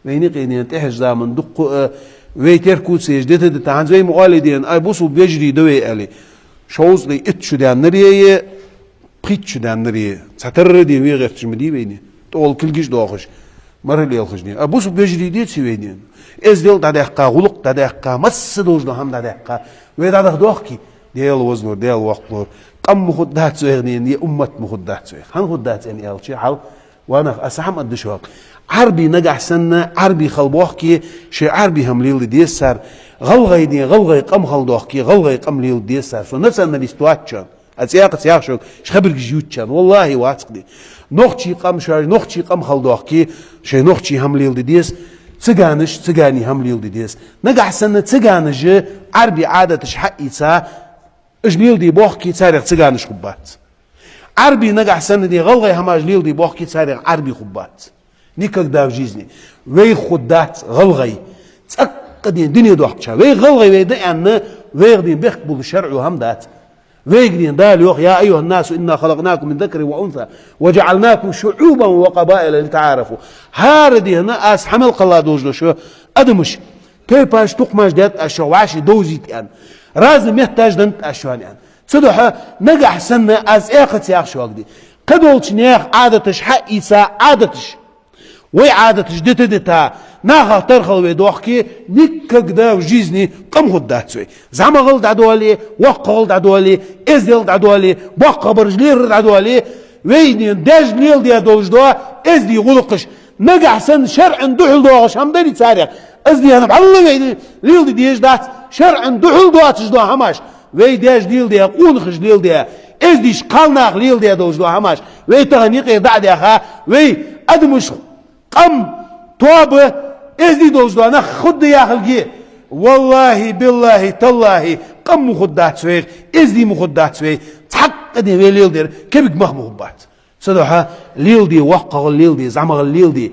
ويني قينين تحج زامن دق ويتر كوت سجدت دتان زي مقالدين اي بوسو بيجري دوي الي شوز لي اتشو دان نريه بريتشو دان نريه ساتر دي ويغت مدي ويني طول كلجش دوخش مرل يلخشني ابوسو بيجري دي سوينين ازدل ددقه غلق ددقه مس دوجلو هم ددقه ويدادق دوخكي ديال وزنور ديال وقتور قم مخدات سويغنين يا امه مخدات سويغ هن خدات ان يالشي حال وانا اسحم ادشوق عربي نجح سنة عربي خلبوخكي شي عربي هم ليل ديسر غلغي دي غلغي قم خلدوخكي غلغي قم ليل ديسر سو نفس ان الاستواتشان اتياق شو خبر جيوتشان والله واثق نوختي قم شاي نوختي قم خلدوخكي شي نوختي هم ليل ديس تسغاني هم ليل ديس نجح سنة تسغانج عربي عادتش حقيتا اجليل دي بوخكي تاريخ تسغانش خبات عربي نجح سنة دي غلغي هماج ليل دي بوخكي تاريخ عربي خبات никогда в жизни وي خدات غلغي تأكد الدنيا دوحتشا وي غلغي وي دعنا وي غدين بيقبل الشرع هم دات وي غدين دال يوخ يا أيها الناس إنا خلقناكم من ذكر وأنثى وجعلناكم شعوبا وقبائل لتعارفوا هاردي هنا أس حمل قلا دوجلو شو أدمش كيف باش تقماش دات أشو وعشي دوزيت أن رازم يحتاج دنت أشوان أن صدحة نجح سنة أز إيقت ياخ شو أقدي قدولش نياخ عادتش حقيسا عادتش وي عادتش دتا ناخل ترخل ويدوخكي никогда в жизни قم خدات سوي زعما غلط عدوالي وق غلط عدوالي ازدي غلط عدوالي بق برجلي رد عدوالي وين داج ليل دي دولج دوا ازدي غلقش نجح سن شرع دحل دوغش هم داري تاريخ ازدي انا بعلم وين ليل دي ديج دات شرع دحل دوا تجدو هماش وي داج ليل دي قونخش ليل دي ازدي شقالناخ ليل دي دولج دوا هماش وي تغنيقي دعد يا خا وي ادمش قم توبه ازدي دوزدو انا خد يا خلقي والله بالله تالله قم مخدات سويغ ازدي مخدات سويغ تحقني وي ليل دير كيف مخبات صدوحه ليل دي وقق ليل دي زعما ليل دي